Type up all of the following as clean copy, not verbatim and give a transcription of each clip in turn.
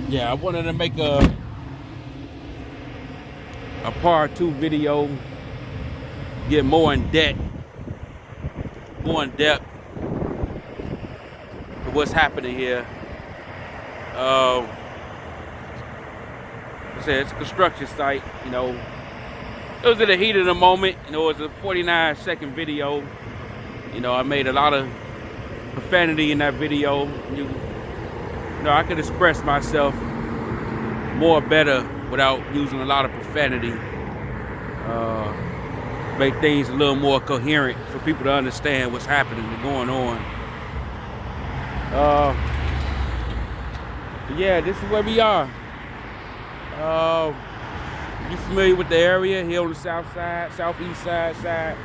Yeah, I wanted to make a part two video, get more in depth to what's happening here. Uh, I said it's a construction site. It was in the heat of the moment. It was a 49-second video. I made a lot of profanity in that video. I could express myself more better without using a lot of profanity. Make things a little more coherent for people to understand what's happening and going on. Yeah, this is where we are. You familiar with the area here on the southeast side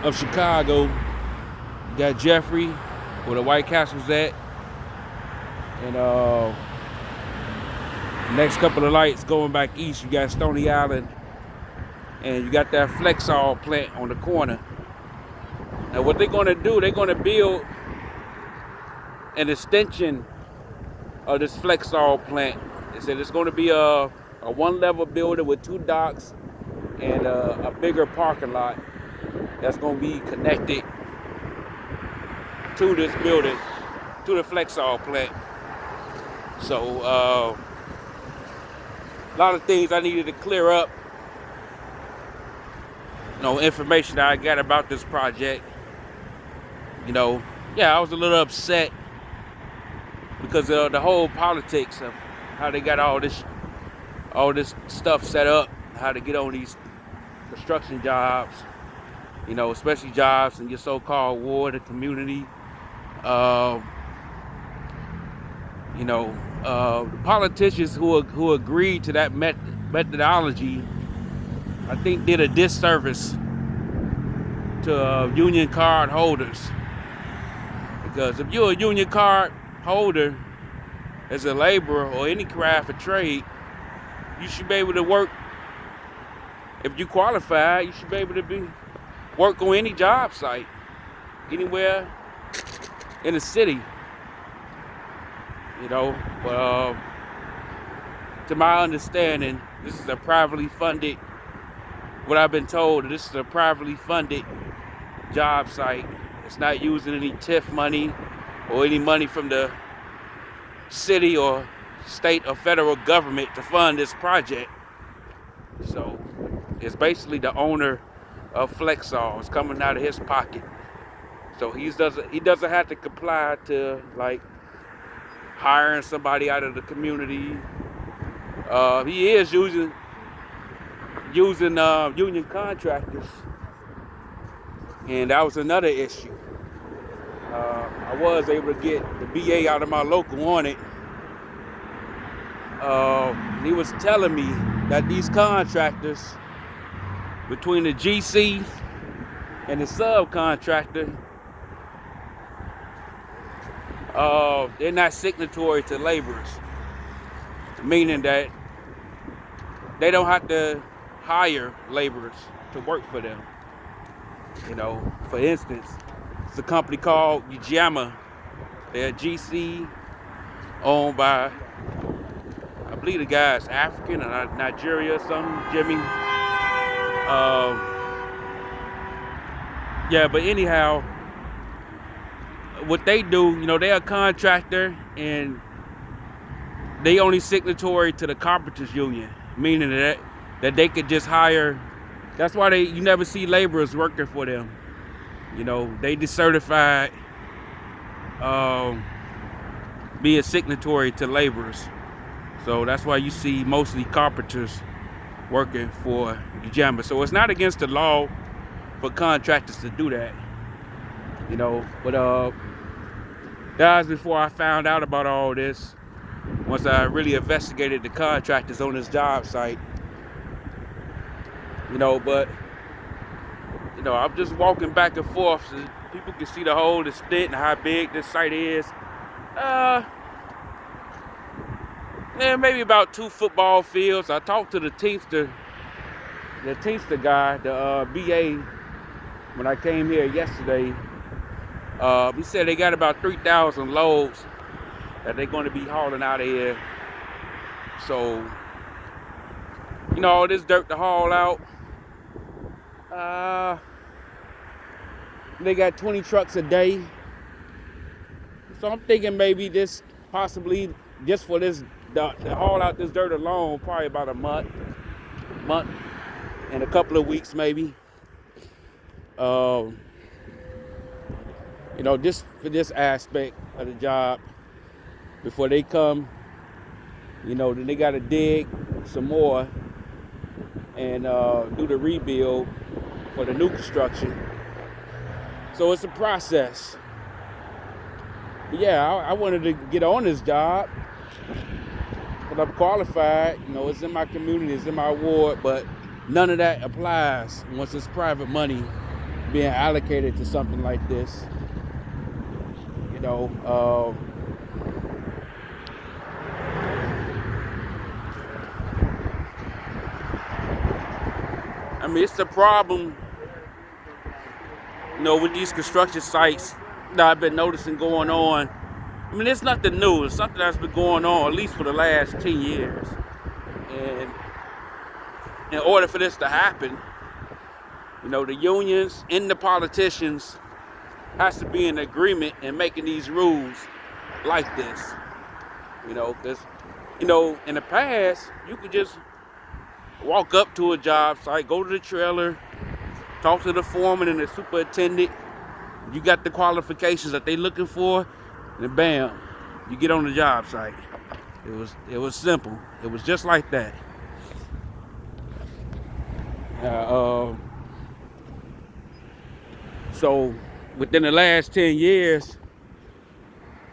of Chicago? You got Jeffrey, where the White Castle's at, and next couple of lights going back east, you got Stony Island, and you got that Flexol plant on the corner. Now, what they're going to do, they're going to build an extension of this Flexol plant. They said it's going to be a one-level building with 2 docks and a bigger parking lot that's going to be connected to this building, to the Flexol plant. So a lot of things I needed to clear up. Information that I got about this project. Yeah, I was a little upset because of the whole politics of how they got all this stuff set up, how to get on these construction jobs, especially jobs in your so-called ward and community. The politicians who agreed to that methodology, I think, did a disservice to union card holders. Because if you're a union card holder as a laborer or any craft or trade, you should be able to work. If you qualify, you should be able to work on any job site, anywhere in the city. But to my understanding, this is a privately funded. What I've been told, this is a privately funded job site. It's not using any TIF money or any money from the city or state or federal government to fund this project. So it's basically the owner of Flexol. It's coming out of his pocket. So he doesn't have to comply to like hiring somebody out of the community. He is using union contractors, and that was another issue. I was able to get the BA out of my local on it. He was telling me that these contractors, between the GC and the subcontractor, they're not signatory to laborers, meaning that they don't have to hire laborers to work for them. For instance, it's a company called Ujamaa. They're a GC owned by, I believe the guy's African or Nigeria or something, Jimmy. Yeah, but anyhow, what they do, they're a contractor and they only signatory to the carpenters union, meaning that they could just hire. That's why you never see laborers working for them. They decertified being signatory to laborers. So that's why you see mostly carpenters working for Ujamaa. So it's not against the law for contractors to do that. But guys, before I found out about all this, once I really investigated the contractors on this job site, but I'm just walking back and forth so people can see the whole extent and how big this site is. Maybe about 2 football fields. I talked to the Teamster guy, the BA, when I came here yesterday. He said they got about 3,000 loads that they're going to be hauling out of here So, all this dirt to haul out. They got 20 trucks a day. So I'm thinking maybe this possibly just for this to haul out this dirt alone, probably about a month and a couple of weeks maybe. Just for this aspect of the job before they come, then they got to dig some more and do the rebuild for the new construction. So it's a process. But yeah, I wanted to get on this job because I'm qualified. It's in my community, it's in my ward, but none of that applies once it's private money being allocated to something like this. It's the problem, with these construction sites that I've been noticing going on. It's nothing new. It's something that's been going on at least for the last 10 years. And in order for this to happen, the unions and the politicians has to be in agreement in making these rules like this. Because, in the past, you could just walk up to a job site, go to the trailer, talk to the foreman and the superintendent. You got the qualifications that they looking for, and bam, you get on the job site. It was simple. It was just like that. So within the last 10 years,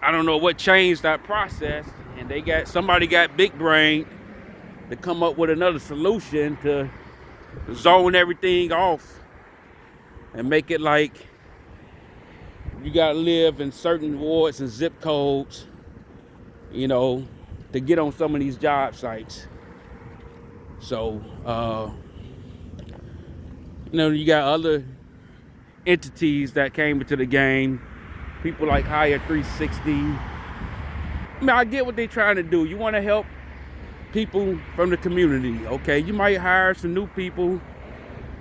I don't know what changed that process, and somebody got big brain to come up with another solution to zone everything off and make it like you gotta live in certain wards and zip codes, to get on some of these job sites. So, you got other entities that came into the game, people like Hire 360. I get what they're trying to do. You want to help people from the community, okay? You might hire some new people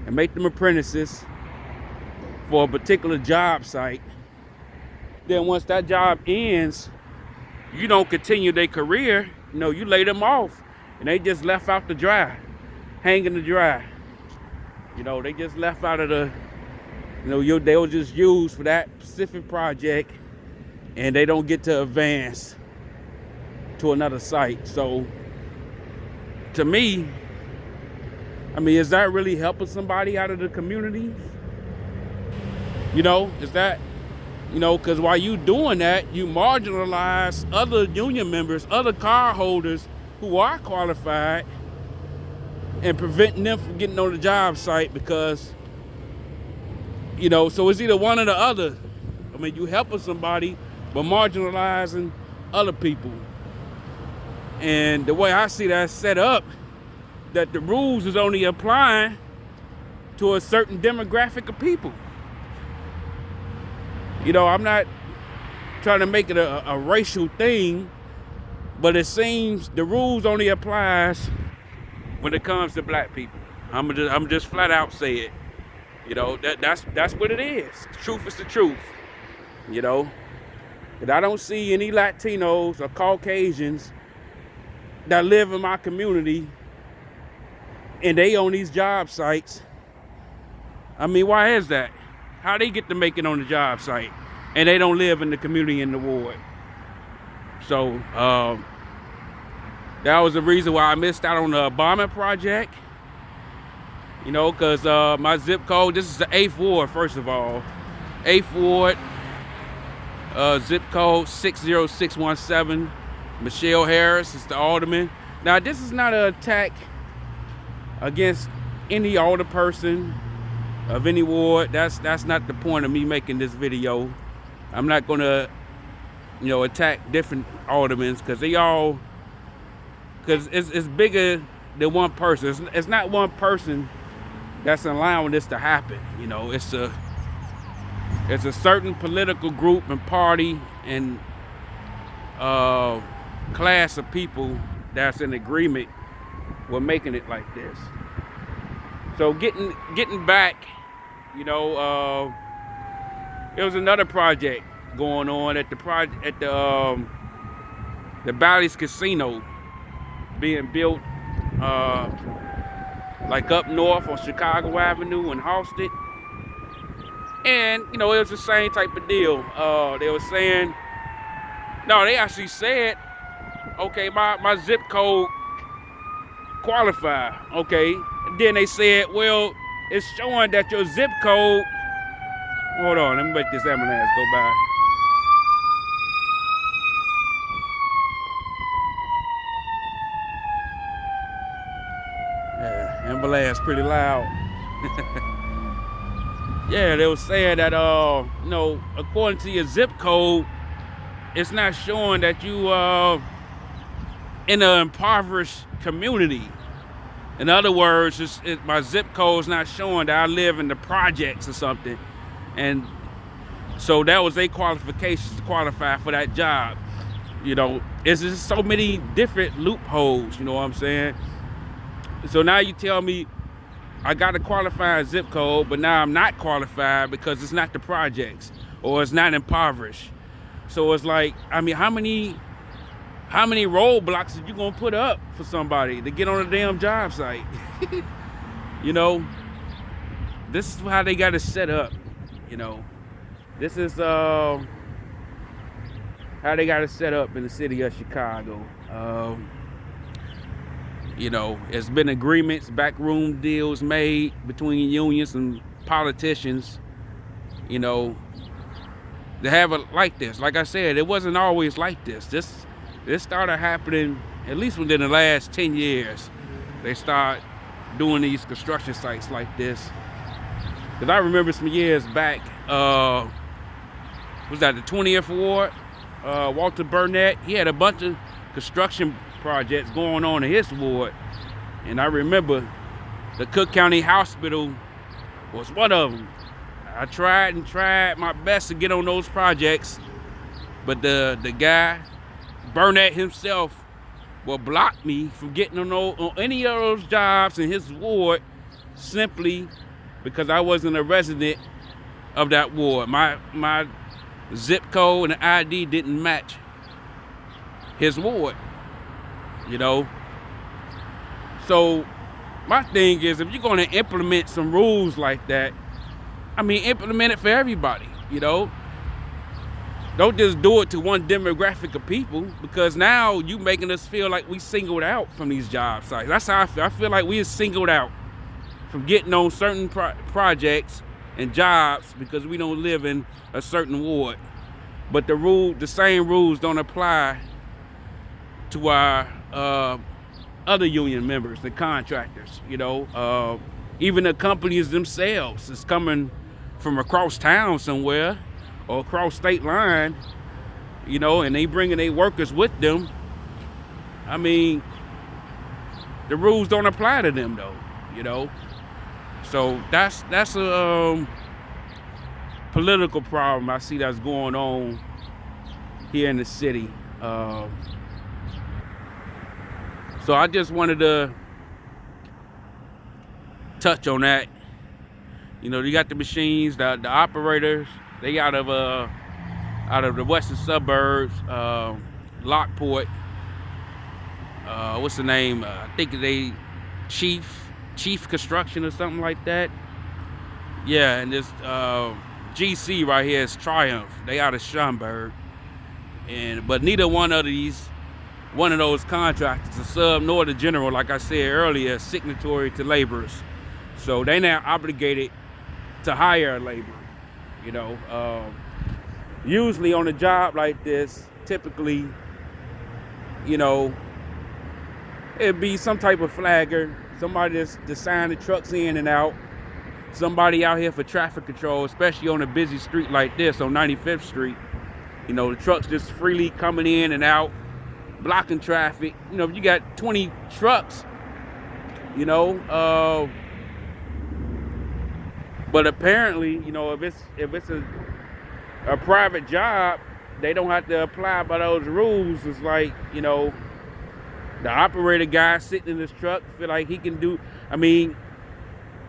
and make them apprentices for a particular job site. Then once that job ends, you don't continue their career. You lay them off, and they just left out to dry, hanging to dry. They just left out of the, they were just used for that specific project, and they don't get to advance to another site. So to me, is that really helping somebody out of the community? Is that, because while you doing that, you marginalize other union members, other car holders who are qualified, and preventing them from getting on the job site because, so it's either one or the other. You helping somebody, but marginalizing other people. And the way I see that set up, that the rules is only applying to a certain demographic of people. I'm not trying to make it a racial thing, but it seems the rules only applies when it comes to black people. I'm just flat out say it. That's what it is. The truth is the truth. And I don't see any Latinos or Caucasians that live in my community and they on these job sites. Why is that? How they get to make it on the job site and they don't live in the community in the ward? So that was the reason why I missed out on the Obama project. Because my zip code, this is the 8th ward, first of all. 8th ward, zip code 60617. Michelle Harris is the alderman. Now, this is not an attack against any alder person of any ward. That's not the point of me making this video. I'm not going to, attack different aldermen because it's bigger than one person. It's not one person that's allowing this to happen. It's a certain political group and party and class of people that's in agreement with making it like this. So getting back, you know, there was another project going on at the Bally's Casino being built, like up north on Chicago Avenue and Halsted. And, you know, it was the same type of deal. They were saying, no, they actually said, okay, my zip code qualify, okay. And then they said, well, it's showing that your zip code, hold on, let me make this ambulance go by. Yeah, ambulance pretty loud. Yeah, they were saying that, you know, according to your zip code, it's not showing that you in an impoverished community. In other words, my zip code is not showing that I live in the projects or something. And so that was their qualifications to qualify for that job. You know, it's just so many different loopholes, you know what I'm saying? So now you tell me I got a qualifying zip code, but now I'm not qualified because it's not the projects or it's not impoverished. So it's like, I mean, how many roadblocks are you gonna put up for somebody to get on a damn job site? You know, this is how they got it set up. You know, this is how they got it set up in the city of Chicago. You know, there's been agreements, backroom deals made between unions and politicians, you know, to have it like this. Like I said, it wasn't always like this. This started happening at least within the last 10 years. They start doing these construction sites like this. Because I remember some years back, was that the 20th Ward? Walter Burnett, he had a bunch of construction projects going on in his ward, and I remember the Cook County Hospital was one of them. I tried my best to get on those projects, but the guy Burnett himself will block me from getting on any of those jobs in his ward simply because I wasn't a resident of that ward. My zip code and ID didn't match his ward. You know, so my thing is, if you're going to implement some rules like that, I mean, implement it for everybody. You know, don't just do it to one demographic of people, because now you making us feel like we singled out from these job sites. That's how I feel. I feel like we are singled out from getting on certain projects and jobs because we don't live in a certain ward. But the same rules don't apply to our other union members, the contractors. You know, even the companies themselves is coming from across town somewhere or across state line, you know, and they bringing their workers with them. I mean, the rules don't apply to them though, you know. So that's a political problem I see that's going on here in the city. So I just wanted to touch on that. You know, you got the machines, the operators. They out of the western suburbs, Lockport. What's the name? I think they Chief Construction or something like that. Yeah, and this GC right here is Triumph. They out of Schaumburg. But neither one of those contractors, a sub nor the general, like I said earlier, signatory to laborers. So they now obligated to hire labor. You know, usually on a job like this, typically, you know, it'd be some type of flagger, somebody that's to sign the trucks in and out, somebody out here for traffic control, especially on a busy street like this on 95th Street. You know, the trucks just freely coming in and out, blocking traffic. You know, if you got 20 trucks, you know, but apparently, you know, if it's a private job, they don't have to apply by those rules. It's like, you know, The operator guy sitting in his truck feel like he can do. I mean,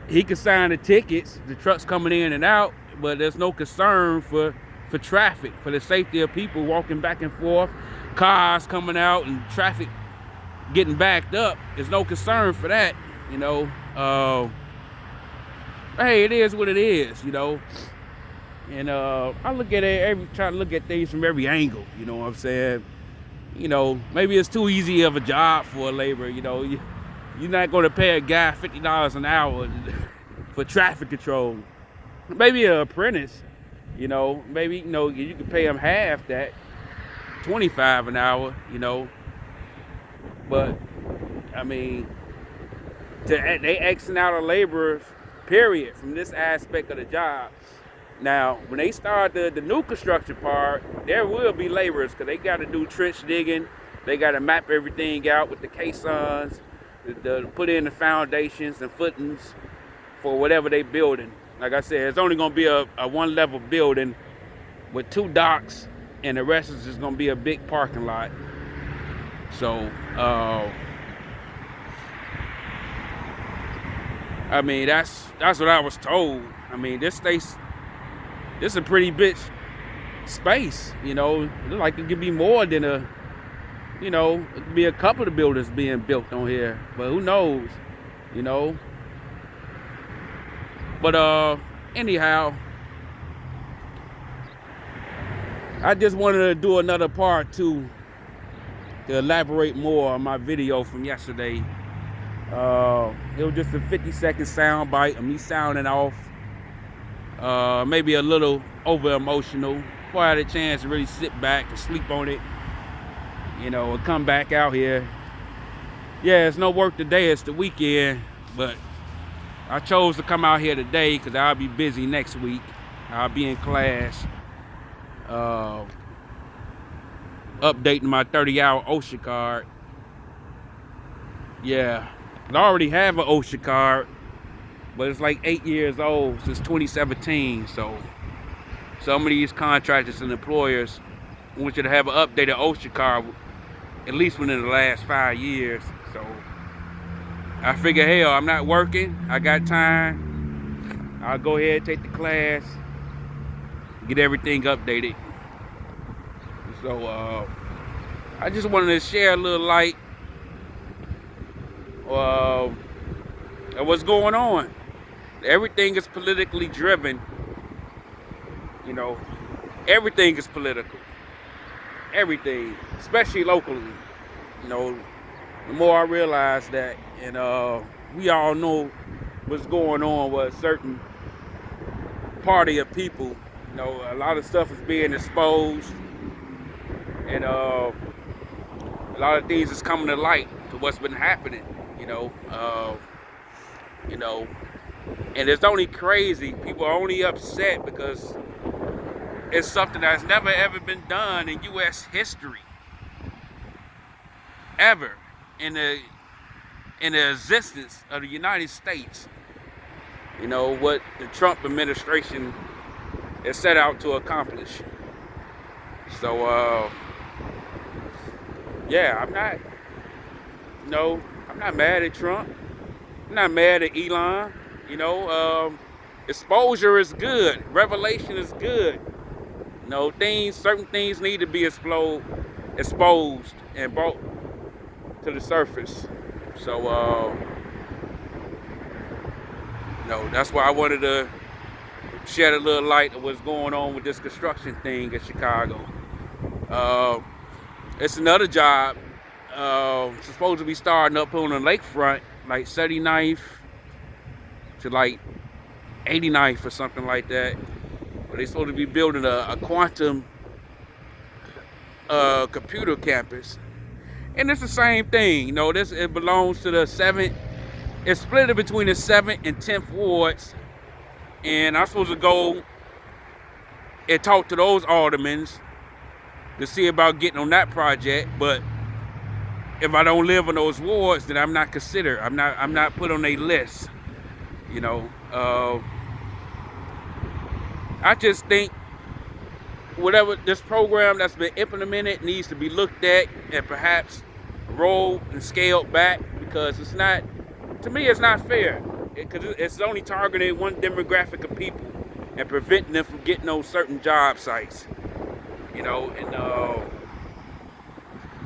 he can sign the tickets. The trucks coming in and out, but there's no concern for traffic, for the safety of people walking back and forth, cars coming out, and traffic getting backed up. There's no concern for that, you know. Hey, it is what it is, you know. And I look at it try to look at things from every angle, you know what I'm saying? You know, maybe it's too easy of a job for a laborer, you know. You're not going to pay a guy $50 an hour for traffic control. Maybe an apprentice, you know, maybe, you know, you can pay him half that, $25 an hour, you know. But, I mean, they Xing out of laborers, period, from this aspect of the job. Now, when they start the new construction part, there will be laborers, because they got to do trench digging. They got to map everything out with the caissons, to put in the foundations and footings for whatever they building. Like I said, it's only going to be a one-level building with 2 docks, and the rest is just going to be a big parking lot. So, I mean, that's what I was told. I mean, this is a pretty big space, you know. It looks like it could be more than you know, it could be a couple of buildings being built on here, but who knows, you know. But anyhow, I just wanted to do another part 2 to elaborate more on my video from yesterday. It was just a 50-second sound bite of me sounding off, maybe a little over emotional. Before I had a chance to really sit back and sleep on it, you know, and come back out here. Yeah, it's no work today, it's the weekend, but I chose to come out here today because I'll be busy next week. I'll be in class, updating my 30-hour OSHA card. Yeah, I already have an OSHA card, but it's like 8 years old since 2017. So some of these contractors and employers want you to have an updated OSHA card at least within the last 5 years. So I figure, hell, I'm not working, I got time, I'll go ahead and take the class, get everything updated. So I just wanted to share a little light of what's going on. Everything is politically driven, you know. Everything is political. Everything, especially locally, you know. The more I realize that, and we all know what's going on with a certain party of people. You know, a lot of stuff is being exposed, and a lot of things is coming to light to what's been happening. You know, and it's only crazy. People are only upset because it's something that's never ever been done in U.S. history, ever in the existence of the United States. You know what the Trump administration is set out to accomplish. So yeah, I'm not mad at Trump. I'm not mad at Elon. You know, exposure is good. Revelation is good. You know, certain things need to be exposed and brought to the surface. So, you know, that's why I wanted to shed a little light of what's going on with this construction thing in Chicago. It's another job. It's supposed to be starting up on the lakefront, like 79th to like 89th or something like that. But they're supposed to be building a quantum computer campus. And it's the same thing, you know. It belongs to the 7th. It's split between the 7th and 10th wards. And I'm supposed to go and talk to those aldermen to see about getting on that project. But if I don't live in those wards, then I'm not considered. I'm not put on a list. You know. I just think whatever this program that's been implemented needs to be looked at and perhaps rolled and scaled back, because it's not, to me, it's not fair. Because it's only targeting one demographic of people and preventing them from getting those certain job sites. You know, and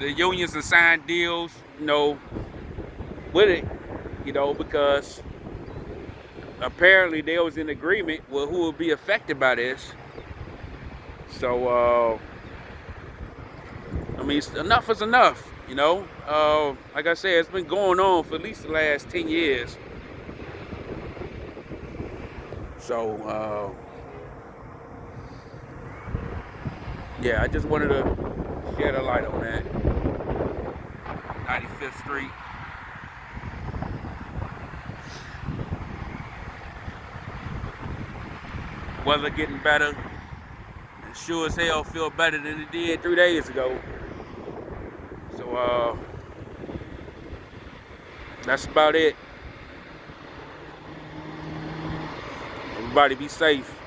the unions have signed deals, you know, with it, you know, because apparently they was in agreement with who would be affected by this. So, I mean, enough is enough, you know. Like I said, it's been going on for at least the last 10 years. So, yeah, I just wanted to shed a light on that. 95th Street. Weather getting better. It sure as hell feel better than it did 3 days ago. So, that's about it. Everybody be safe.